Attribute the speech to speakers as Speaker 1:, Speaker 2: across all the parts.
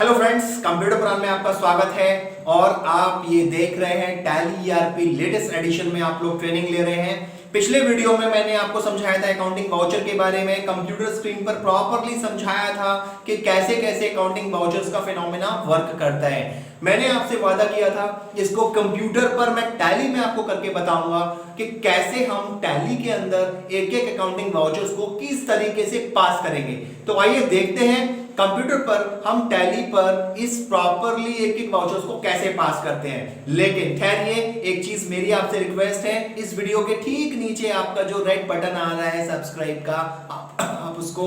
Speaker 1: Hello friends, computer पुराण में आपका स्वागत है। और आप ये देख रहे हैं टैली ईआरपी लेटेस्ट एडिशन में आप लोग ट्रेनिंग ले रहे हैं। पिछले वीडियो में मैंने आपको समझाया था अकाउंटिंग वाउचर के बारे में, कंप्यूटर स्क्रीन पर प्रॉपरली समझाया था कि कैसे कैसे अकाउंटिंग वाउचर्स का फिनोमेना वर्क करता है। मैंने आपसे वादा किया था इसको कंप्यूटर पर मैं टैली में आपको करके बताऊंगा कि कैसे हम टैली के अंदर एक एक अकाउंटिंग वाउचर्स को किस तरीके से पास करेंगे। तो आइए देखते हैं कंप्यूटर पर हम टैली पर इस प्रॉपरली एक एक वाउचर्स को कैसे पास करते हैं। लेकिन ठहरिए, एक चीज मेरी आपसे रिक्वेस्ट है, इस वीडियो के ठीक नीचे आपका जो रेड बटन आ रहा है सब्सक्राइब का, आप उसको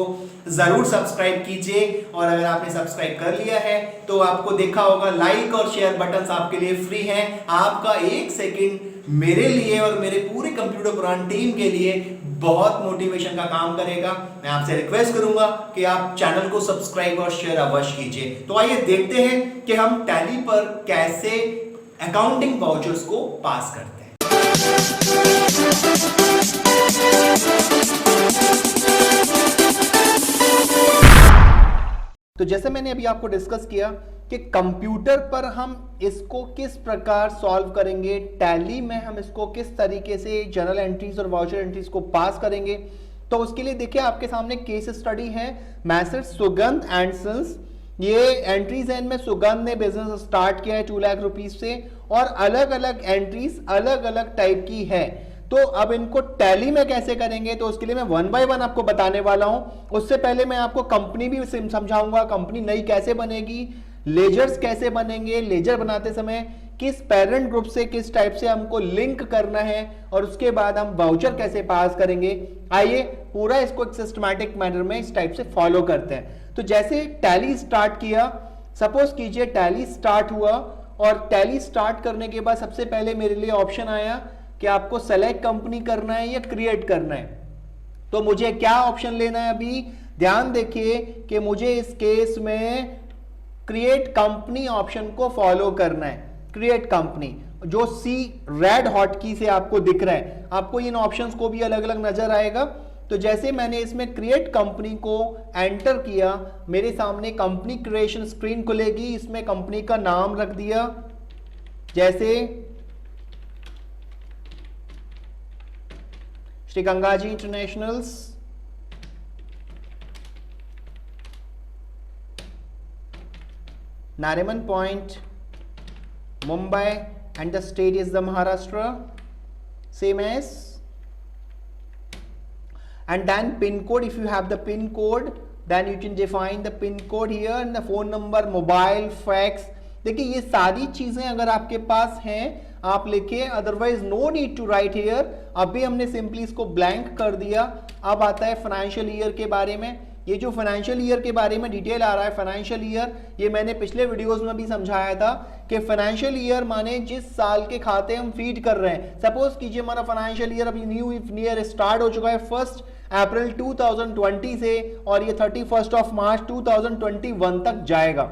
Speaker 1: जरूर सब्सक्राइब कीजिए। और अगर आपने सब्सक्राइब कर लिया है तो आपको देखा होगा लाइक और शेयर बटन आपके लिए फ्री हैं। आपका एक सेकंड मेरे लिए और मेरे पूरे कंप्यूटर पुराण टीम के लिए बहुत मोटिवेशन का काम करेगा। मैं आपसे रिक्वेस्ट करूंगा कि आप चैनल को सब्सक्राइब और शेयर अवश्य कीजिए। तो आइए देखते हैं कि हम टैली पर कैसे अकाउंटिंग वाउचर्स को पास करते हैं। तो जैसे मैंने अभी आपको डिस्कस किया कि कंप्यूटर पर हम इसको किस प्रकार सॉल्व करेंगे, टैली में हम इसको किस तरीके से जर्नल एंट्रीज और वाउचर एंट्रीज को पास करेंगे। तो उसके लिए देखिए आपके सामने केस स्टडी है मैसर्स सुगंध एंड सन्स। ये एंट्रीज हैं, इनमें सुगंध ने बिजनेस स्टार्ट किया है 2 लाख रुपीज से और अलग अलग एंट्रीज अलग अलग टाइप की है। तो अब इनको टैली में कैसे करेंगे, तो उसके लिए मैं 1 बाय 1 आपको बताने वाला हूं। उससे पहले मैं आपको कंपनी भी समझाऊंगा, कंपनी नई कैसे बनेगी, लेजर्स कैसे बनेंगे, लेजर बनाते समय किस पेरेंट ग्रुप से किस टाइप से हमको लिंक करना है, और उसके बाद हम वाउचर कैसे पास करेंगे। आइए पूरा इसको एक सिस्टमैटिक मैनर में इस टाइप से फॉलो करते हैं। तो जैसे टैली स्टार्ट किया, सपोज कीजिए टैली स्टार्ट हुआ, और टैली स्टार्ट करने के बाद सबसे पहले मेरे लिए ऑप्शन आया कि आपको सेलेक्ट कंपनी करना है या क्रिएट करना है। तो मुझे क्या ऑप्शन लेना है, अभी ध्यान देखिए कि मुझे इस केस में क्रिएट कंपनी ऑप्शन को फॉलो करना है। क्रिएट कंपनी जो सी रेड हॉट की से आपको दिख रहा है, आपको इन ऑप्शंस को भी अलग अलग नजर आएगा। तो जैसे मैंने इसमें क्रिएट कंपनी को एंटर किया, मेरे सामने कंपनी क्रिएशन स्क्रीन खुलेगी। इसमें कंपनी का नाम रख दिया, जैसे Shri Gangaji Internationals, Nariman Point, Mumbai, and the state is the Maharashtra, same as, and then pin code. If you have the pin code, then you can define the pin code here, and the phone number, mobile, fax. देखिए ये सारी चीजें अगर आपके पास हैं आप लिखिए, otherwise no need to write here. अभी हमने सिंपली इसको ब्लैंक कर दिया। अब आता है फाइनेंशियल ईयर के बारे में। ये जो फाइनेंशियल ईयर के बारे में डिटेल आ रहा है, फाइनेंशियल ईयर ये मैंने पिछले वीडियोस में भी समझाया था कि फाइनेंशियल ईयर माने जिस साल के खाते हम फीड कर रहे हैं। सपोज कीजिए हमारा फाइनेंशियल ईयर अभी न्यू ईयर स्टार्ट हो चुका है 1 अप्रैल 2020 से, और ये 31 मार्च 2021 तक जाएगा।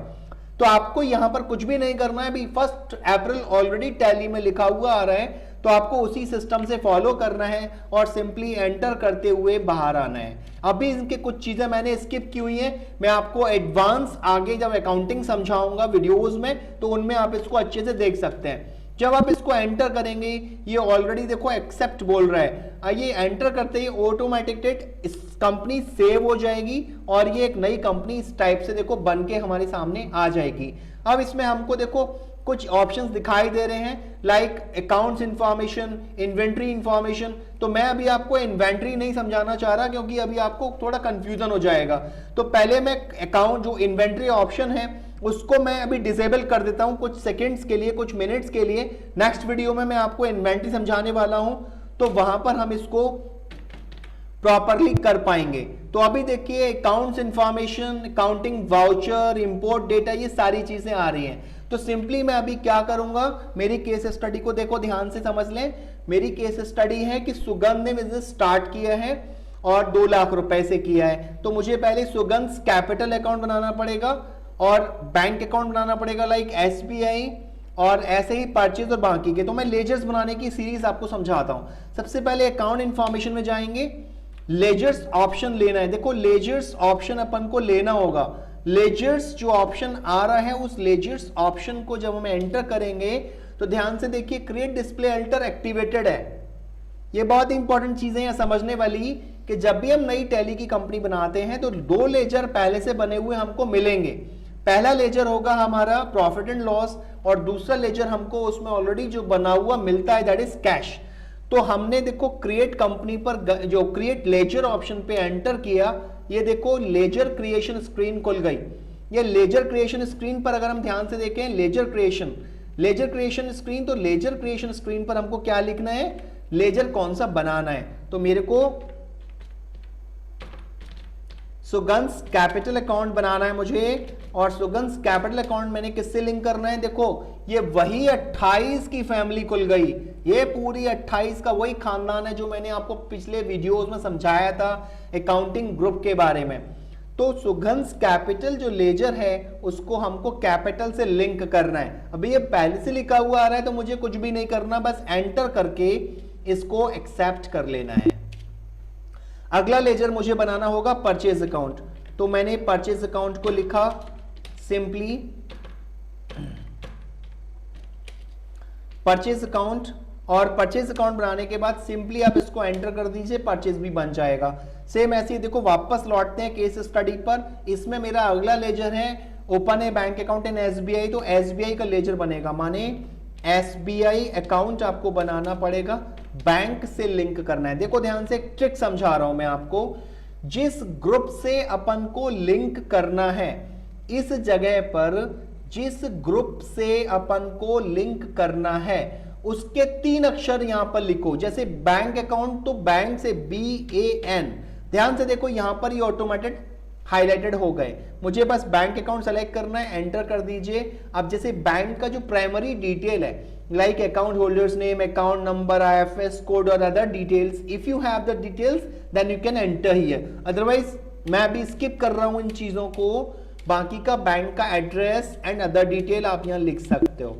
Speaker 1: तो आपको यहां पर कुछ भी नहीं करना है, अभी 1 अप्रैल ऑलरेडी टैली में लिखा हुआ आ रहा है, तो आपको उसी सिस्टम से फॉलो करना है और सिंपली एंटर करते हुए बाहर आना है। अभी इनके कुछ चीजें मैंने स्किप की हुई हैं, मैं आपको एडवांस आगे जब अकाउंटिंग समझाऊंगा वीडियोस में तो उनमें आप इसको अच्छे से देख सकते हैं। जब आप इसको एंटर करेंगे, ये ऑलरेडी देखो एक्सेप्ट बोल रहा है, ये एंटर करते ही ऑटोमेटिक कंपनी सेव हो जाएगी और ये एक नई कंपनी इस टाइप से देखो बन के हमारे सामने आ जाएगी। अब इसमें हमको देखो कुछ ऑप्शंस दिखाई दे रहे हैं, like accounts information, inventory information. तो मैं अभी आपको इन्वेंट्री नहीं समझाना चाह रहा क्योंकि अभी आपको थोड़ा कंफ्यूजन हो जाएगा। तो पहले मैं अकाउंट जो इन्वेंट्री ऑप्शन है उसको मैं अभी डिसेबल कर देता हूं कुछ सेकंड्स के लिए, कुछ मिनट्स के लिए। नेक्स्ट वीडियो में मैं आपको इन्वेंट्री समझाने वाला हूं, तो वहां पर हम इसको प्रॉपरली कर पाएंगे। तो अभी देखिए accounts information, accounting voucher, import data, ये सारी चीजें आ रही हैं। तो सिंपली मैं अभी क्या करूंगा, मेरी केस स्टडी को देखो ध्यान से समझ लें। मेरी केस स्टडी है कि सुगंध ने बिजनेस स्टार्ट किया है और 2 लाख रुपए से किया है। तो मुझे पहले सुगंध कैपिटल अकाउंट बनाना पड़ेगा और बैंक अकाउंट बनाना पड़ेगा, लाइक SBI, और ऐसे ही परचेज और बाकी के। तो मैं लेजर्स बनाने की सीरीज आपको समझाता हूं। सबसे पहले अकाउंट इंफॉर्मेशन में जाएंगे, लेजर्स ऑप्शन लेना है। देखो लेजर्स ऑप्शन अपन को लेना होगा। लेजर्स जो ऑप्शन आ रहा है उस लेजर्स ऑप्शन को जब हम एंटर करेंगे तो ध्यान से देखिए क्रिएट डिस्प्ले अल्टर एक्टिवेटेड है। ये बहुत इंपॉर्टेंट चीजें हैं समझने वाली कि जब भी हम नई टैली की कंपनी बनाते हैं तो दो लेजर पहले से बने हुए हमको मिलेंगे। पहला लेजर होगा हमारा प्रॉफिट एंड लॉस और दूसरा लेजर हमको उसमें ऑलरेडी जो बना हुआ मिलता है दैट इज कैश। तो हमने देखो क्रिएट कंपनी पर जो क्रिएट लेजर ऑप्शन पे एंटर किया, ये देखो लेजर क्रिएशन स्क्रीन खुल गई। ये लेजर क्रिएशन स्क्रीन पर अगर हम ध्यान से देखें लेजर क्रिएशन स्क्रीन, तो लेजर क्रिएशन स्क्रीन पर हमको क्या लिखना है, लेजर कौन सा बनाना है। तो मेरे को सुगंध्स कैपिटल अकाउंट बनाना है मुझे, और सुगंध्स कैपिटल अकाउंट मैंने किससे लिंक करना है, देखो ये वही 28 की फैमिली खुल गई। ये पूरी 28 का वही खानदान है जो मैंने आपको पिछले वीडियोस में समझाया था अकाउंटिंग ग्रुप के बारे में। तो सुगंध्स कैपिटल जो लेजर है उसको हमको कैपिटल से लिंक करना है। अभी ये पहले से लिखा हुआ आ रहा है तो मुझे कुछ भी नहीं करना, बस एंटर करके इसको एक्सेप्ट कर लेना है। अगला लेजर मुझे बनाना होगा परचेज अकाउंट। तो मैंने परचेज अकाउंट को लिखा सिंपली परचेज अकाउंट, और परचेज अकाउंट बनाने के बाद सिंपली आप इसको एंटर कर दीजिए, परचेज भी बन जाएगा। सेम ऐसे ही देखो वापस लौटते हैं केस स्टडी पर। इसमें मेरा अगला लेजर है ओपन ए बैंक अकाउंट इन एसबीआई, तो एसबीआई का लेजर बनेगा, माने एसबीआई अकाउंट आपको बनाना पड़ेगा, बैंक से लिंक करना है। देखो ध्यान से एक ट्रिक समझा रहा हूं मैं आपको, जिस ग्रुप से अपन को लिंक करना है इस जगह पर, जिस ग्रुप से अपन को लिंक करना है उसके 3 अक्षर यहां पर लिखो। जैसे बैंक अकाउंट तो बैंक से BAN, ध्यान से देखो यहां पर ये ऑटोमेटेड हाईलाइटेड हो गए। मुझे बस बैंक अकाउंट सेलेक्ट करना है, एंटर कर दीजिए। अब जैसे बैंक का जो प्राइमरी डिटेल है like account holders name, account number, IFS code और other details, if you have the details then you can enter here, otherwise मैं अभी स्किप कर रहा हूं इन चीजों को। बाकी का बैंक का एड्रेस एंड अदर डिटेल आप यहां लिख सकते हो।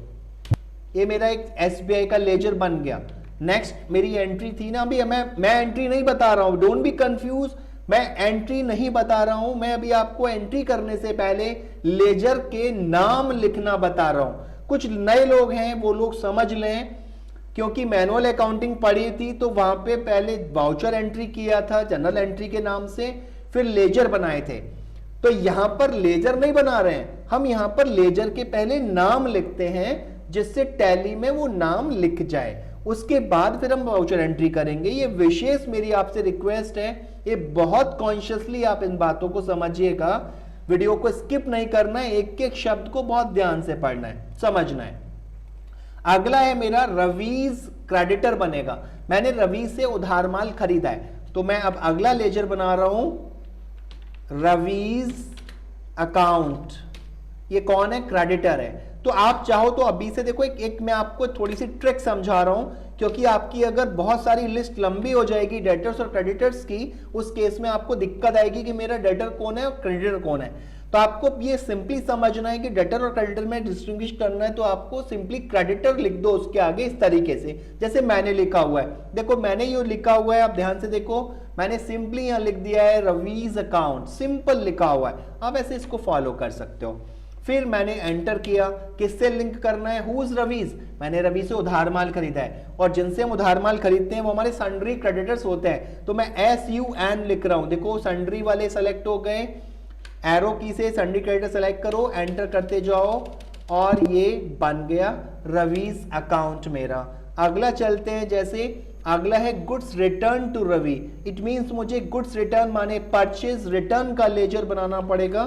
Speaker 1: ये मेरा एक SBI का लेजर बन गया। नेक्स्ट मेरी एंट्री थी ना, अभी मैं एंट्री नहीं बता रहा हूं, डोंट बी कंफ्यूज, मैं एंट्री नहीं बता रहा हूं, मैं अभी आपको एंट्री करने से पहले लेजर के नाम लिखना बता रहा हूं। कुछ नए लोग हैं वो लोग समझ लें, क्योंकि मैनुअल अकाउंटिंग पढ़ी थी तो वहां पे पहले वाउचर एंट्री किया था जनरल एंट्री के नाम से, फिर लेजर बनाए थे। तो यहां पर लेजर नहीं बना रहे हैं हम, यहां पर लेजर के पहले नाम लिखते हैं जिससे टैली में वो नाम लिख जाए, उसके बाद फिर हम वाउचर एंट्री करेंगे। ये विशेष मेरी आपसे रिक्वेस्ट है, ये बहुत कॉन्शियसली आप इन बातों को समझिएगा, वीडियो को स्किप नहीं करना है, एक एक शब्द को बहुत ध्यान से पढ़ना है, समझना है। अगला है मेरा रवीज क्रेडिटर बनेगा। मैंने रवि से उधार माल खरीदा है, तो मैं अब अगला लेजर बना रहा हूं रवीज अकाउंट। ये कौन है, क्रेडिटर है। तो आप चाहो तो अभी से देखो एक मैं आपको थोड़ी सी ट्रिक समझा रहा हूं, क्योंकि आपकी अगर बहुत सारी लिस्ट लंबी हो जाएगी डेटर्स और क्रेडिटर्स की, उस केस में आपको दिक्कत आएगी कि मेरा डेटर कौन है और क्रेडिटर कौन है। तो आपको ये सिंपली समझना है कि डेटर और क्रेडिटर में डिस्टिंग्विश करना है, तो आपको सिंपली क्रेडिटर लिख दो उसके आगे इस तरीके से, जैसे मैंने लिखा हुआ है। देखो मैंने ये लिखा हुआ है, आप ध्यान से देखो, मैंने सिंपली यहां लिख दिया है रवीज अकाउंट, सिंपल लिखा हुआ है। आप ऐसे इसको फॉलो कर सकते हो। फिर मैंने एंटर किया, किससे लिंक करना है, हु इज रवीज, मैंने रवि से उधार माल खरीदा है, और जिनसे हम उधार माल खरीदते हैं वो हमारे सन्ड्री क्रेडिटर्स होते हैं, तो मैं SUN लिख रहा हूं। देखो सन्ड्री वाले सेलेक्ट हो गए, एरो की से सन्ड्री क्रेडिटर सेलेक्ट करो, एंटर करते जाओ, और ये बन गया रवीज अकाउंट मेरा। अगला चलते हैं, जैसे अगला है goods return to Ravi, it means मुझे गुड्स रिटर्न माने परचेज रिटर्न का लेजर बनाना पड़ेगा।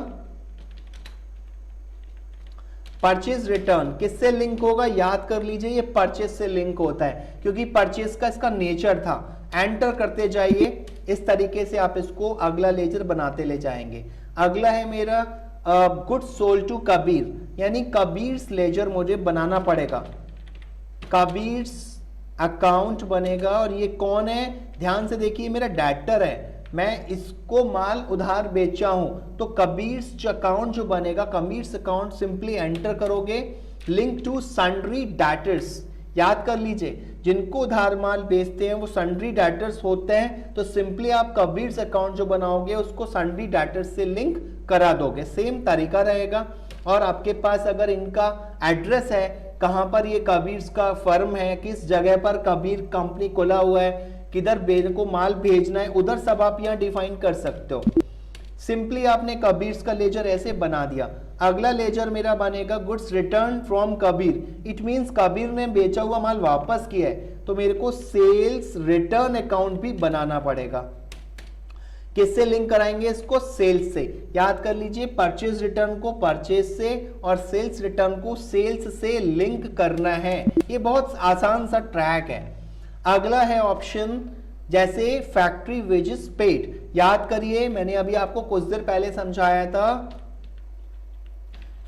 Speaker 1: परचेज रिटर्न किससे लिंक होगा, याद कर लीजिए, ये परचेज से लिंक होता है, क्योंकि परचेज का इसका नेचर था। एंटर करते जाइए, इस तरीके से आप इसको अगला लेजर बनाते ले जाएंगे। अगला है मेरा गुड्स सोल्ड टू कबीर, यानी कबीर्स लेजर मुझे बनाना पड़ेगा, कबीर्स अकाउंट बनेगा। और ये कौन है, ध्यान से देखिए, मेरा डेटर है, मैं इसको माल उधार बेचा हूं, तो कबीर्स अकाउंट जो बनेगा, कबीर्स अकाउंट सिंपली एंटर करोगे, लिंक टू सन्ड्री डेटर्स, याद कर लीजिए जिनको उधार माल बेचते हैं वो सन्ड्री डेटर्स होते हैं, तो सिंपली आप कबीर्स अकाउंट जो बनाओगे उसको सन्ड्री डेटर्स से लिंक करा दोगे, सेम तरीका रहेगा। और आपके पास अगर इनका एड्रेस है, कहां पर ये कबीर का फर्म है, किस जगह पर कबीर कंपनी खुला हुआ है, किधर बेल को माल भेजना है, उधर सब आप यहाँ डिफाइन कर सकते हो। सिंपली आपने कबीर का लेजर ऐसे बना दिया। अगला लेजर मेरा बनेगा goods return from Kabir. It means Kabir ने बेचा हुआ माल वापस किया है, तो मेरे को सेल्स रिटर्न अकाउंट भी बनाना पड़ेगा। किससे लिंक कराएंगे इसको? सेल्स से। याद कर लीजिए, परचेज रिटर्न को परचेज से और सेल्स रिटर्न को सेल्स से लिंक करना है। ये बहुत आसान सा ट्रैक है। अगला है ऑप्शन जैसे फैक्ट्री वेजेस पेड। याद करिए, मैंने अभी आपको कुछ देर पहले समझाया था,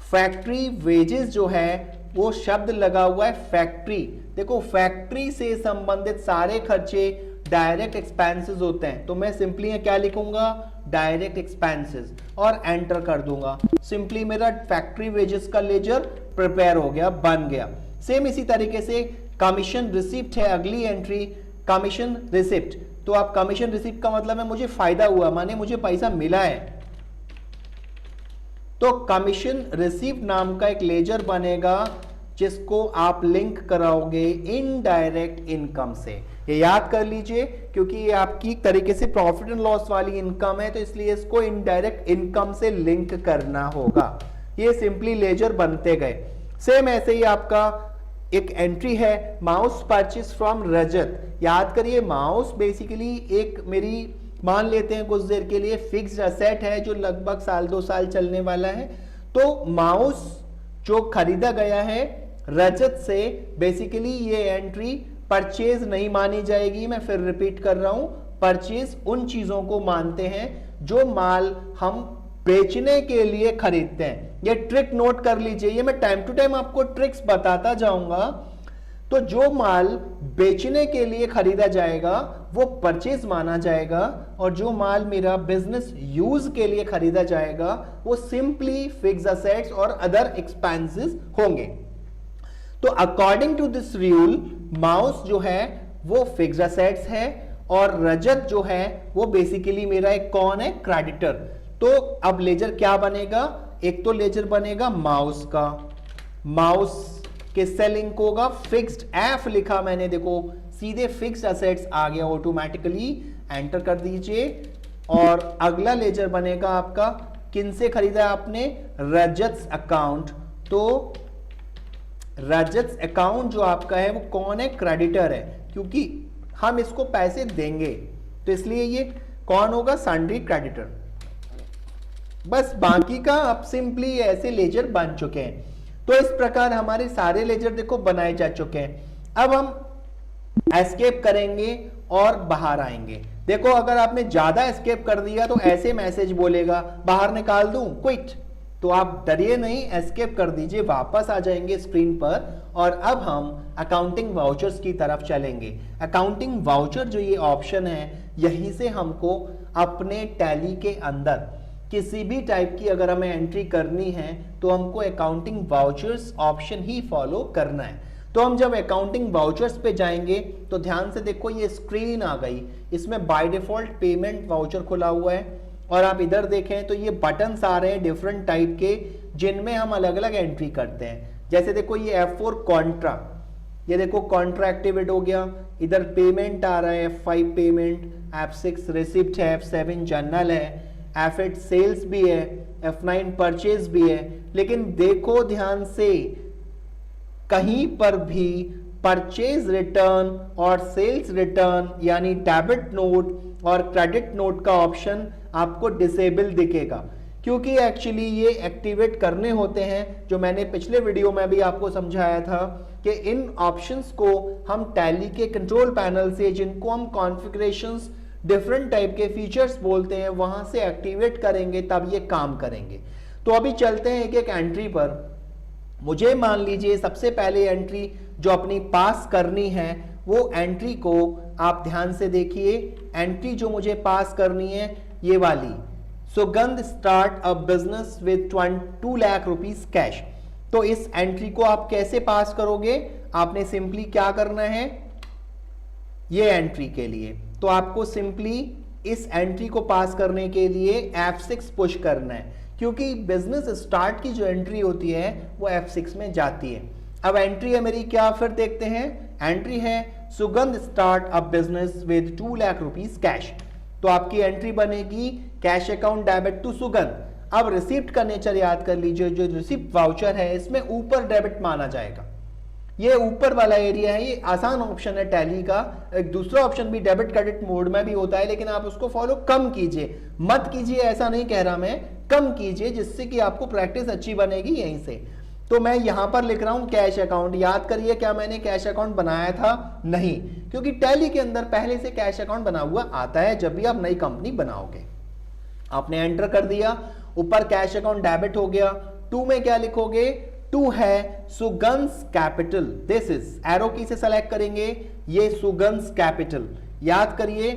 Speaker 1: फैक्ट्री वेजेस जो है वो शब्द लगा हुआ है फैक्ट्री। देखो, फैक्ट्री से संबंधित सारे खर्चे डायरेक्ट एक्सपेंसेस होते हैं, तो मैं सिंपली क्या लिखूंगा? डायरेक्ट एक्सपेंसेस, और एंटर कर दूंगा। सिंपली मेरा फैक्ट्री वेजेस का लेजर प्रिपेयर हो गया, बन गया। सेम इसी तरीके से कमीशन रिसिप्ट है अगली एंट्री, कमीशन रिसिप्ट। तो आप कमीशन रिसिप्ट का मतलब है मुझे फायदा हुआ, माने मुझे पैसा मिला है, तो कमीशन रिसिप्ट नाम का एक लेजर बनेगा जिसको आप लिंक कराओगे इनडायरेक्ट इनकम से। ये याद कर लीजिए, क्योंकि ये आपकी तरीके से प्रॉफिट एंड लॉस वाली इनकम है, तो इसलिए इसको इनडायरेक्ट इनकम से लिंक करना होगा। ये सिंपली लेजर बनते गए। सेम ऐसे ही आपका एक एंट्री है माउस परचेज फ्रॉम रजत। याद करिए, माउस बेसिकली एक मेरी, मान लेते हैं कुछ देर के लिए, फिक्स्ड असेट है जो लगभग साल 2 साल चलने वाला है। तो माउस जो खरीदा गया है रजत से, बेसिकली ये एंट्री परचेज नहीं मानी जाएगी। मैं फिर रिपीट कर रहा हूं, परचेज उन चीजों को मानते हैं जो माल हम बेचने के लिए खरीदते हैं। ये ट्रिक नोट कर लीजिए, ये मैं टाइम टू टाइम आपको ट्रिक्स बताता जाऊंगा। तो जो माल बेचने के लिए खरीदा जाएगा वो परचेज माना जाएगा, और जो माल मेरा बिजनेस यूज के लिए खरीदा जाएगा वो सिंपली फिक्स असेट्स और अदर एक्सपेंसेस होंगे। तो according to this rule, mouse जो है वो फिक्स असेट्स है, और रजत जो है वो बेसिकली मेरा एक कौन है? क्रेडिटर। तो अब लेजर क्या बनेगा? एक तो लेजर बनेगा माउस का, माउस किससे लिंक होगा? फिक्स्ड, एफ लिखा मैंने, देखो सीधे फिक्स्ड असेट्स आ गया ऑटोमेटिकली, एंटर कर दीजिए। और अगला लेजर बनेगा आपका, किनसे खरीदा है आपने? रजत अकाउंट। तो रजत अकाउंट जो आपका है वो कौन है? क्रेडिटर है, क्योंकि हम इसको पैसे देंगे, तो इसलिए ये कौन होगा? Sundry creditor. बस बाकी का अब सिंपली ऐसे लेजर बन चुके हैं। तो इस प्रकार हमारे सारे लेजर देखो बनाए जा चुके हैं। अब हम एस्केप करेंगे और बाहर आएंगे। देखो, अगर आपने ज्यादा एस्केप कर दिया तो ऐसे मैसेज बोलेगा, बाहर निकाल दूं, क्विट। तो आप डरिए नहीं, एस्केप कर दीजिए, वापस आ जाएंगे स्क्रीन पर। और अब हम अकाउंटिंग वाउचर्स की तरफ चलेंगे। अकाउंटिंग वाउचर जो ये ऑप्शन है, यहीं से हमको अपने टैली के अंदर किसी भी टाइप की अगर हमें एंट्री करनी है तो हमको अकाउंटिंग वाउचर्स ऑप्शन ही फॉलो करना है। तो हम जब अकाउंटिंग वाउचर्स पे जाएंगे तो ध्यान से देखो, ये स्क्रीन आ गई, इसमें बाय डिफॉल्ट पेमेंट वाउचर खुला हुआ है, और आप इधर देखें तो ये बटन्स आ रहे हैं डिफरेंट टाइप के, जिनमें हम अलग अलग एंट्री करते हैं। जैसे देखो, ये F4 कॉन्ट्रा, ये देखो कॉन्ट्रा एक्टिवेट हो गया। इधर पेमेंट आ रहा है, F5 पेमेंट, F6 रिसिप्ट है, F7 जर्नल है, F8 सेल्स भी है, F9 परचेज भी है। लेकिन देखो ध्यान से, कहीं पर भी परचेज रिटर्न और सेल्स रिटर्न यानी डेबिट नोट और क्रेडिट नोट का ऑप्शन आपको डिसेबल दिखेगा, क्योंकि एक्चुअली ये एक्टिवेट करने होते हैं, जो मैंने पिछले वीडियो में भी आपको समझाया था कि इन ऑप्शंस को हम टैली के कंट्रोल पैनल से, जिनको हम कॉन्फ़िगरेशंस डिफरेंट टाइप के फीचर्स बोलते हैं, वहां से एक्टिवेट करेंगे, तब ये काम करेंगे। तो अभी चलते हैं एक एक एंट्री पर। मुझे मान लीजिए सबसे पहले एंट्री जो अपनी पास करनी है, वो एंट्री को आप ध्यान से देखिए। एंट्री जो मुझे पास करनी है ये वाली, सुगंध start a business with 2 lakh rupees cash. तो इस एंट्री को आप कैसे पास करोगे? आपने सिंपली क्या करना है, ये एंट्री के लिए तो आपको सिंपली इस एंट्री को पास करने के लिए F6 पुश करना है, क्योंकि बिजनेस स्टार्ट की जो एंट्री होती है वो F6 में जाती है। अब एंट्री है मेरी क्या, फिर देखते हैं। एंट्री है सुगंध start a business with 2 lakh rupees cash. तो आपकी एंट्री बनेगी कैश अकाउंट डेबिट टू सुगंध। अब रिसिप्ट का नेचर याद कर लीजिए, जो रिसिप्ट वाउचर है इसमें ऊपर डेबिट माना जाएगा। ये ऊपर वाला एरिया है, ये आसान ऑप्शन है टैली का। एक दूसरा ऑप्शन भी डेबिट क्रेडिट मोड में भी होता है, लेकिन आप उसको फॉलो कम कीजिए, मत कीजिए ऐसा नहीं कह रहा मैं, कम कीजिए, जिससे कि आपको प्रैक्टिस अच्छी बनेगी यहीं से। तो मैं यहां पर लिख रहा हूं कैश अकाउंट। याद करिए क्या मैंने कैश अकाउंट बनाया था? नहीं, क्योंकि टैली के अंदर पहले से कैश अकाउंट बना हुआ आता है जब भी आप नई कंपनी बनाओगे। आपने एंटर कर दिया, ऊपर कैश अकाउंट डेबिट हो गया। 2 में क्या लिखोगे? 2 है सुगंध कैपिटल। दिस इज एरो की से सेलेक्ट करेंगे, ये सुगंध कैपिटल। याद करिए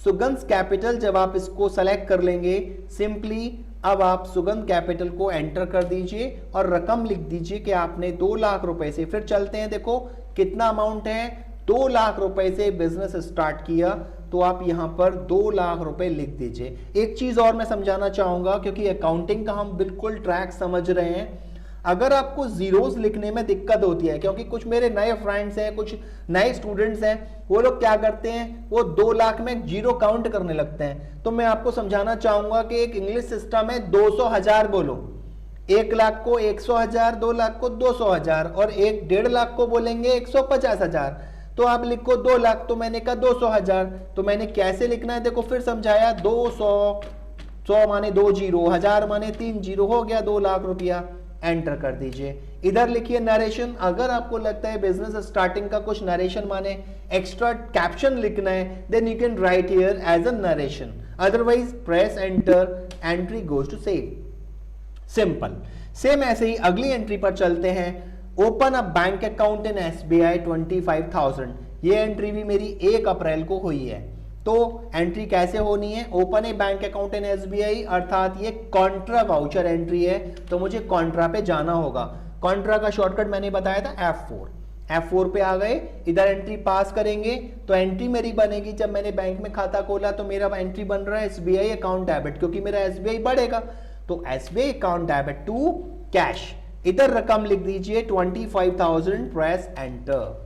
Speaker 1: सुगंध कैपिटल, जब आप इसको सेलेक्ट कर लेंगे सिंपली अब आप सुगंध कैपिटल को एंटर कर दीजिए और रकम लिख दीजिए कि आपने 2 लाख रुपए से, फिर चलते हैं, देखो कितना अमाउंट है, 2 लाख रुपए से बिजनेस स्टार्ट किया, तो आप यहां पर 2 लाख रुपए लिख दीजिए। एक चीज और मैं समझाना चाहूंगा, क्योंकि अकाउंटिंग का हम बिल्कुल ट्रैक समझ रहे हैं। अगर आपको जीरोस लिखने में दिक्कत होती है, क्योंकि कुछ मेरे नए फ्रेंड्स हैं, कुछ नए स्टूडेंट्स हैं, वो लोग क्या करते हैं, वो 2 लाख में जीरो काउंट करने लगते हैं। तो मैं आपको समझाना चाहूंगा कि एक इंग्लिश सिस्टम है, 200,000 बोलो। 1 लाख को 100,000, 2 लाख को 200,000 और 1.5 लाख को बोलेंगे 150,000। तो आप लिखो 2 लाख, तो मैंने कहा 200,000। तो मैंने कैसे लिखना है देखो, फिर समझाया, 200, 100 माने 2 जीरो, 1000 माने 3 जीरो, हो गया 2 लाख रुपया। एंटर कर दीजिए। इधर लिखिए नरेशन। अगर आपको लगता है बिजनेस स्टार्टिंग का कुछ नरेशन माने एक्स्ट्रा कैप्शन लिखना है, then you can write here as a narration, otherwise press enter, entry goes to save. Simple. Same ऐसे ही अगली एंट्री पर चलते हैं। Open a bank account in SBI 25,000। ये एंट्री भी मेरी 1 अप्रैल को हुई है। तो एंट्री कैसे होनी है? Open A bank account in SBI, अर्थात ये कॉन्ट्रा वाउचर एंट्री है, तो मुझे कॉन्ट्रा पे जाना होगा। कॉन्ट्रा का शॉर्टकट मैंने बताया था F4। F4 पे आ गए, इधर एंट्री पास करेंगे तो एंट्री मेरी बनेगी, जब मैंने बैंक में खाता खोला तो मेरा एंट्री बन रहा है SBI अकाउंट डेबिट, क्योंकि मेरा SBI बढ़ेगा। तो SBI account debit to cash, इधर रकम लिख दीजिए 25,000, प्रेस एंटर।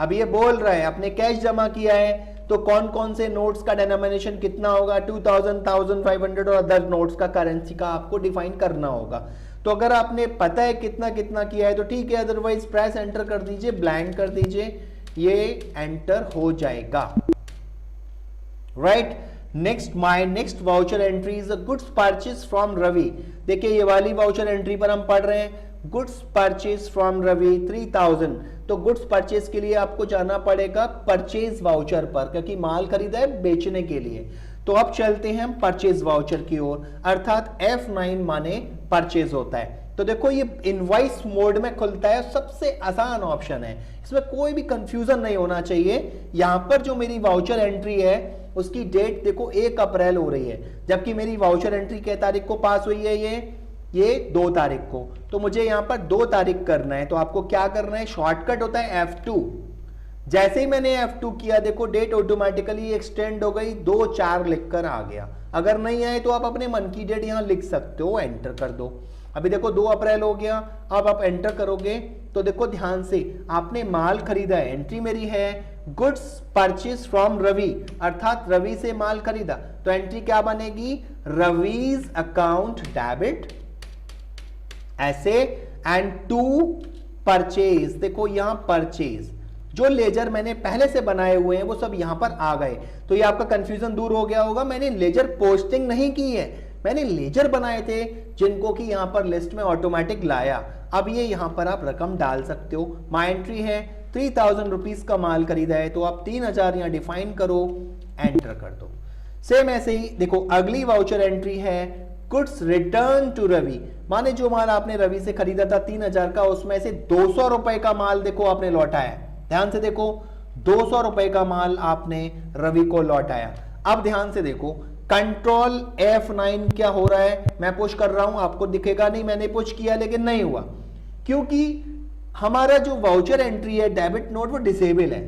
Speaker 1: अब ये बोल रहा है आपने कैश जमा किया है, तो कौन कौन से नोट्स का डिनोमिनेशन कितना होगा, 2000, 1500 और अदर नोट्स का करेंसी का आपको डिफाइन करना होगा। तो अगर आपने पता है कितना कितना किया है तो ठीक है, अदरवाइज प्रेस एंटर कर दीजिए, ब्लैंक कर दीजिए, ये एंटर हो जाएगा। Right. Next, my next voucher entry is a goods purchase from Ravi. देखिए ये वाली वाउचर एंट्री पर हम पढ़ रहे हैं, गुड्स परचेज फ्रॉम रवि 3000। तो गुड्स परचेज के लिए आपको जाना पड़ेगा परचेज वाउचर पर, क्योंकि माल खरीदा है बेचने के लिए। तो अब चलते हैं हम परचेज वाउचर की ओर, अर्थात F9 माने परचेज होता है। तो देखो ये इनवॉइस मोड में खुलता है, सबसे आसान ऑप्शन है, इसमें कोई भी कंफ्यूजन नहीं होना चाहिए। यहां पर जो मेरी वाउचर एंट्री है उसकी डेट देखो 1 अप्रैल हो रही है, जबकि मेरी वाउचर एंट्री किस तारीख को पास हुई है, ये 2 तारीख को। तो मुझे यहां पर 2 तारीख करना है, तो आपको क्या करना है, शॉर्टकट होता है F2। जैसे ही मैंने F2 किया देखो डेट ऑटोमेटिकली एक्सटेंड हो गई, 2/4 लिखकर आ गया। अगर नहीं आए तो आप अपने मन की डेट यहां लिख सकते हो, एंटर कर दो। अभी देखो 2 अप्रैल हो गया। अब आप एंटर करोगे तो देखो ध्यान से, आपने माल खरीदा है, एंट्री मेरी है गुड्स परचेज फ्रॉम रवि, अर्थात रवि से माल खरीदा, तो एंट्री क्या बनेगी, रवीज अकाउंट डेबिट ऐसे, एंड टू परचेज। देखो यहां परचेज, जो लेजर मैंने पहले से बनाए हुए हैं वो सब यहां पर आ गए। तो ये आपका कंफ्यूजन दूर हो गया होगा, मैंने लेजर पोस्टिंग नहीं की है, मैंने लेजर बनाए थे जिनको कि यहां पर लिस्ट में ऑटोमेटिक लाया। अब ये यहां पर आप रकम डाल सकते हो। माय एंट्री है 3000 रुपीज का माल खरीदा है, तो आप 3000 यहां डिफाइन करो, एंटर कर दो। सेम ऐसे ही देखो अगली वाउचर एंट्री है गुड्स रिटर्न टू रवि, माने जो माल आपने रवि से खरीदा था 3000 का, उसमें से 200 रुपए का माल देखो आपने लौटाया। ध्यान से देखो 200 रुपए का माल आपने रवि को लौटाया। अब ध्यान से देखो कंट्रोल F9 क्या हो रहा है, मैं पुश कर रहा हूं, आपको दिखेगा नहीं, मैंने पुश किया लेकिन नहीं हुआ, क्योंकि हमारा जो वाउचर एंट्री है डेबिट नोट वो डिसेबल है।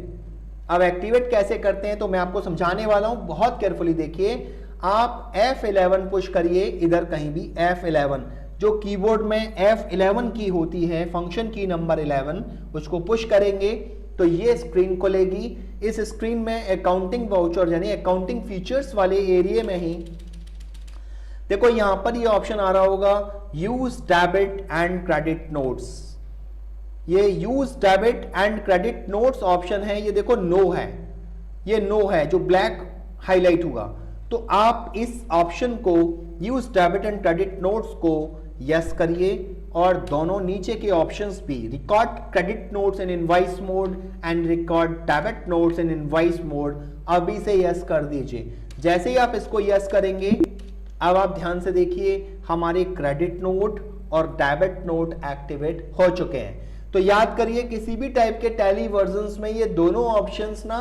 Speaker 1: अब एक्टिवेट कैसे करते हैं तो मैं आपको समझाने वाला हूं, बहुत केयरफुली देखिए। आप F11 पुश करिए, इधर कहीं भी F11, जो कीबोर्ड में F11 की होती है, फंक्शन की नंबर 11, उसको पुश करेंगे तो ये स्क्रीन खुलेगी। इस स्क्रीन में अकाउंटिंग वाउचर यानी अकाउंटिंग फीचर्स वाले एरिया में ही देखो यहां पर ये ऑप्शन आ रहा होगा use debit and credit notes. ये use debit and credit notes option है, ये देखो नो है, ये नो है जो ब्लैक हाईलाइट हुआ। तो आप इस ऑप्शन को use debit and credit notes को यस करिए और दोनों नीचे के ऑप्शंस भी record credit notes in invoice mode and record debit notes in invoice mode अभी से यस कर दीजिए। जैसे ही आप इसको यस करेंगे, अब आप ध्यान से देखिए हमारे क्रेडिट नोट और डेबिट नोट एक्टिवेट हो चुके हैं। तो याद करिए किसी भी टाइप के टैली वर्जन्स में ये दोनों ऑप्शंस ना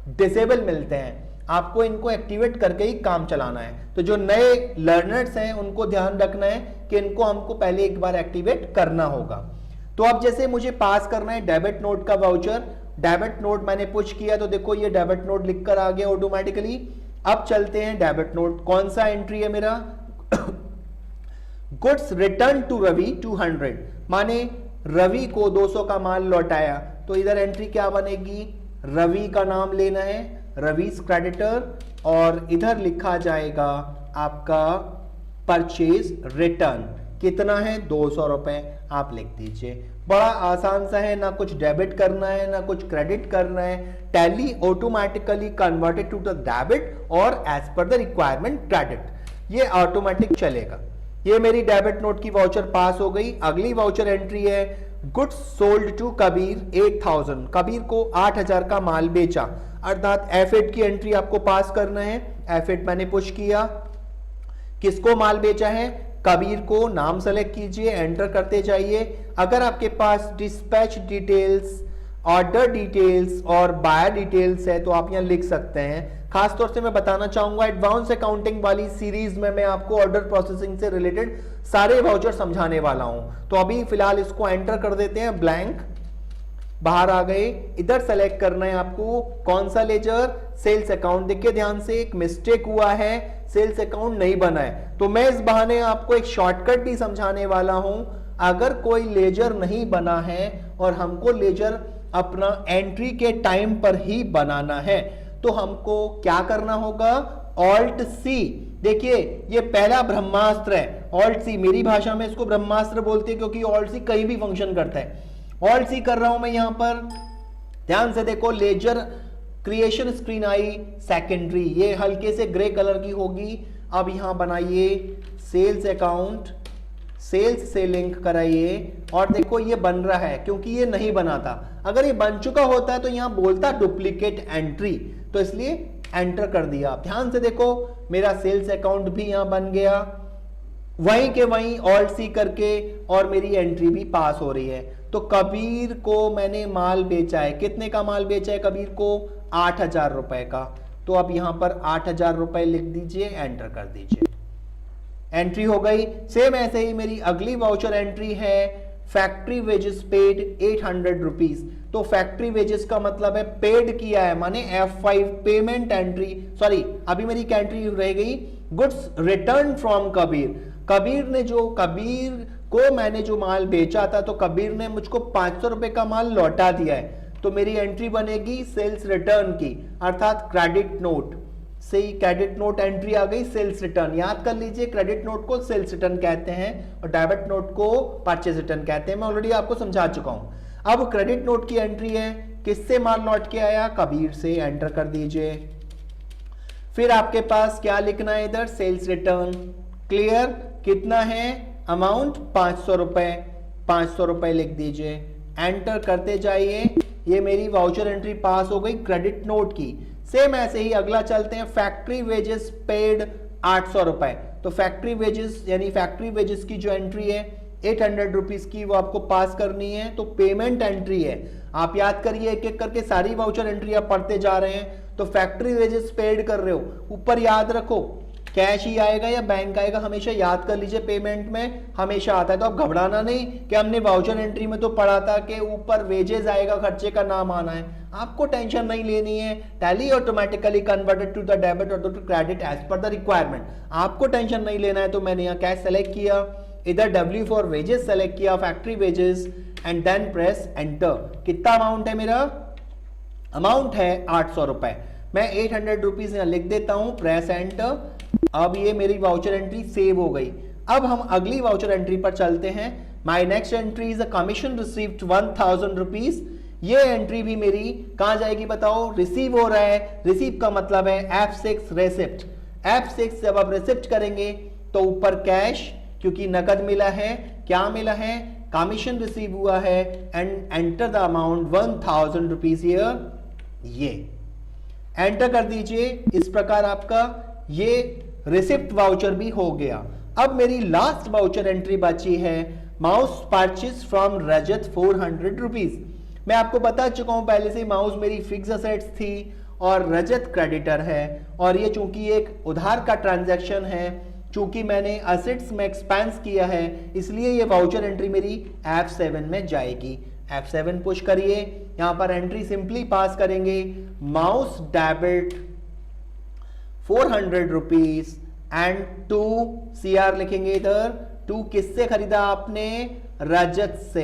Speaker 1: डिसेबल मिलते हैं, आपको इनको एक्टिवेट करके ही काम चलाना है। तो जो नए लर्नर्स हैं उनको ध्यान रखना है कि इनको हमको पहले एक बार एक्टिवेट करना होगा। तो अब जैसे मुझे पास करना है डेबिट नोट का वाउचर, डेबिट नोट मैंने पुश किया तो देखो ये डेबिट नोट लिखकर आ गया ऑटोमेटिकली। अब चलते हैं डेबिट नोट, कौन सा एंट्री है मेरा गुड्स रिटर्न टू रवि 200, माने रवि को 200 का माल लौटाया। तो इधर एंट्री क्या बनेगी, रवि का नाम लेना है, रवीज क्रेडिटर, और इधर लिखा जाएगा आपका परचेज रिटर्न, कितना है 200 रुपए, आप लिख दीजिए। बड़ा आसान सा है, ना कुछ डेबिट करना है ना कुछ क्रेडिट करना है, Tally automatically converted to the debit और as per the requirement credit, ये ऑटोमेटिक चलेगा। ये मेरी डेबिट नोट की वाउचर पास हो गई। अगली वाउचर एंट्री है goods sold to Kabir 8000, Kabir को 8000 का माल बेचा, अर्थात F8 की एंट्री आपको पास करना है। F8 मैंने पुश किया, किसको माल बेचा है, कबीर को, नाम सेलेक्ट कीजिए, एंटर करते जाइए। अगर आपके पास डिस्पैच डिटेल्स, ऑर्डर डिटेल्स और बायर डिटेल्स है तो आप यहां लिख सकते हैं। खासतौर से मैं बताना चाहूंगा एडवांस अकाउंटिंग वाली सीरीज में मैं आपको ऑर्डर प्रोसेसिंग से रिलेटेड सारे वाउचर समझाने वाला हूं। तो अभी फिलहाल इसको एंटर कर देते हैं, ब्लैंक, बाहर आ गए। इधर सेलेक्ट करना है आपको कौन सा लेजर, सेल्स अकाउंट। देखिए ध्यान से एक मिस्टेक हुआ है, सेल्स अकाउंट नहीं बना है, तो मैं इस बहाने आपको एक शॉर्टकट भी समझाने वाला हूं। अगर कोई लेजर नहीं बना है और हमको लेजर अपना एंट्री के टाइम पर ही बनाना है तो हमको क्या करना होगा, ऑल्ट सी। देखिए ये पहला ब्रह्मास्त्र है, ऑल्ट सी, मेरी भाषा में इसको ब्रह्मास्त्र बोलते हैं क्योंकि ऑल्ट सी कहीं भी फंक्शन करता है। ऑल्ट सी कर रहा हूं मैं यहां पर, ध्यान से देखो laser creation screen I, secondary, ये हल्के से ग्रे कलर की होगी। अब यहां बनाइए सेल्स अकाउंट, सेल्स से लिंक कराइए और देखो ये बन रहा है क्योंकि ये नहीं बना था। अगर ये बन चुका होता है तो यहां बोलता डुप्लीकेट एंट्री, तो इसलिए एंटर कर दिया। ध्यान से देखो मेरा सेल्स अकाउंट भी यहां बन गया, वहीं के वहीं ऑल्ट सी करके, और मेरी एंट्री भी पास हो रही है। तो कबीर को मैंने माल बेचा है, कितने का माल बेचा है कबीर को, 8000 रुपए का। तो अब यहां पर 8000 रुपए लिख दीजिए, एंटर कर दीजिए, एंट्री हो गई। सेम ऐसे ही मेरी अगली वाउचर एंट्री है फैक्ट्री वेजेस पेड 800 रुपीज। तो फैक्ट्री वेजेस का मतलब है पेड किया है, माने F5 पेमेंट एंट्री, सॉरी अभी मेरी एंट्री रह गई goods return from Kabir. Kabir ने जो, कबीर को मैंने जो माल बेचा था तो कबीर ने मुझको 500 रुपए का माल लौटा दिया है। तो मेरी एंट्री बनेगी सेल्स रिटर्न की, अर्थात क्रेडिट नोट से ही क्रेडिट नोट एंट्री आ गई, सेल्स रिटर्न। याद कर लीजिए क्रेडिट नोट को सेल्स रिटर्न कहते हैं और डेबिट नोट को परचेज रिटर्न कहते हैं, मैं ऑलरेडी आपको समझा चुका हूं। अब क्रेडिट नोट की एंट्री है, किससे माल लौट के आया, कबीर से, एंटर कर दीजिए। फिर आपके पास क्या लिखना है इधर, सेल्स रिटर्न, क्लियर, कितना है अमाउंट 500 रुपए, 500 रुपए लिख दीजिए, एंटर करते जाइए। ये मेरी वाउचर एंट्री पास हो गई क्रेडिट नोट की। सेम ऐसे ही अगला चलते हैं फैक्ट्री वेजेस पेड 800 रुपए। तो फैक्ट्री वेजेस यानी फैक्ट्री वेजेस की जो एंट्री है 800 रुपीज की, वो आपको पास करनी है। तो पेमेंट एंट्री है, आप याद करिए एक एक करके सारी वाउचर एंट्री आप पढ़ते जा रहे हैं। तो फैक्ट्री वेजेस पेड कर रहे हो, ऊपर याद रखो कैश ही आएगा या बैंक आएगा, हमेशा याद कर लीजिए, पेमेंट में हमेशा आता है। तो आप घबराना नहीं कि हमने वाउचर एंट्री में तो पढ़ा था कि ऊपर वेजेस आएगा, खर्चे का नाम आना है, आपको टेंशन नहीं लेनी है। Tally automatically converted to the debit और to credit as per the requirement, आपको टेंशन नहीं लेना है। तो मैंने यहाँ कैश सेलेक्ट किया, इधर W फॉर वेजेस सेलेक्ट किया, factory wages, and then press enter. कितना अमाउंट है मेरा? अमाउंट है 800 रुपए। मैं 800 रुपीज यहाँ लिख देता हूं, प्रेस एंटर। अब ये मेरी वाउचर एंट्री सेव हो गई। अब हम अगली वाउचर एंट्री पर चलते हैं। My next entry is a commission received 1000 rupees. ये एंट्री भी मेरी कहां जाएगी बताओ? रिसीव हो रहा है। रिसीव का मतलब है F6 रेसिप्ट। F6 जब आप रिसिप्ट करेंगे तो ऊपर कैश, क्योंकि नकद मिला है, क्या मिला है? कमीशन रिसीव हुआ है, and enter the amount 1000 rupees here. ये एंटर कर दीजिए। इस प्रकार आपका ये रिसिप्ट वाउचर भी हो गया। अब मेरी लास्ट वाउचर एंट्री बची है, mouse purchase from Rajat 400 rupees. मैं आपको बता चुका हूं पहले से, माउस मेरी फिक्स असेट्स थी और रजत क्रेडिटर है, और ये चूंकि एक उधार का ट्रांजैक्शन है, चूंकि मैंने असेट्स में एक्सपेंस किया है, इसलिए ये वाउचर एंट्री मेरी F7 में जाएगी। F7 पुश करिए, यहां पर एंट्री सिंपली पास करेंगे, mouse debit 400 rupees and 2 CR लिखेंगे इधर। 2 किससे खरीदा आपने? रजत से।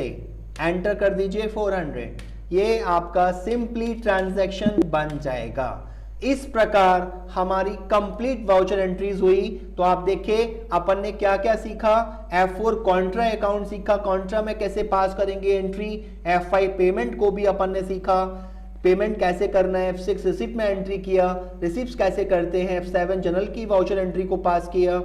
Speaker 1: एंटर कर दीजिए 400। ये आपका सिंपली ट्रांजैक्शन बन जाएगा। इस प्रकार हमारी कंप्लीट वाउचर एंट्रीज हुई। तो आप देखिए अपन ने क्या क्या सीखा। F4 कॉन्ट्रा अकाउंट सीखा, कॉन्ट्रा में कैसे पास करेंगे एंट्री। F5 पेमेंट को भी अपन ने सीखा, पेमेंट कैसे करना है। F6 रिसिप्ट में एंट्री किया, रिसिप्ट्स कैसे करते हैं। F7 जनरल की वाउचर एंट्री को पास किया।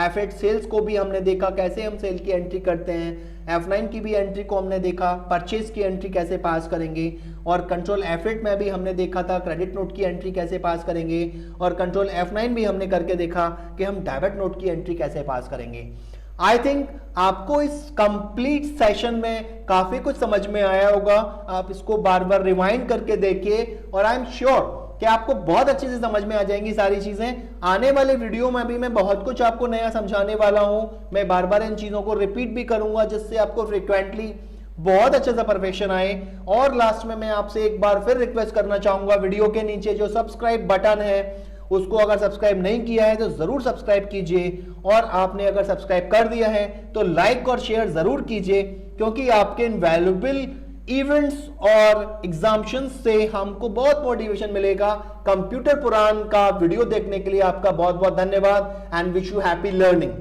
Speaker 1: F8 सेल्स को भी हमने देखा, कैसे हम सेल की एंट्री करते हैं। F9 की भी एंट्री को हमने देखा, परचेज की एंट्री कैसे पास करेंगे। और कंट्रोल F8 में भी हमने देखा था क्रेडिट नोट की एंट्री कैसे पास करेंगे। और कंट्रोल F9 भी हमने करके देखा कि हम डेबिट नोट की एंट्री कैसे पास करेंगे। आई थिंक आपको इस कंप्लीट सेशन में काफी कुछ समझ में आया होगा। आप इसको बार बार रिवाइंड करके देखिए, और आई एम श्योर कि आपको बहुत अच्छे से समझ में आ जाएंगी सारी चीजें। आने वाले वीडियो में भी मैं बहुत कुछ आपको नया समझाने वाला हूं। मैं बार बार इन चीजों को रिपीट भी करूंगा, जिससे आपको फ्रिक्वेंटली बहुत अच्छे से परफेक्शन आए। और लास्ट में मैं आपसे एक बार फिर रिक्वेस्ट करना चाहूंगा, वीडियो के नीचे जो सब्सक्राइब बटन है उसको अगर सब्सक्राइब नहीं किया है तो जरूर सब्सक्राइब कीजिए, और आपने अगर सब्सक्राइब कर दिया है तो लाइक और शेयर जरूर कीजिए, क्योंकि आपके इनवैल्यूएबल इवेंट्स और एग्जाम्पशंस से हमको बहुत मोटिवेशन मिलेगा। कंप्यूटर पुराण का वीडियो देखने के लिए आपका बहुत बहुत धन्यवाद, and wish you happy learning.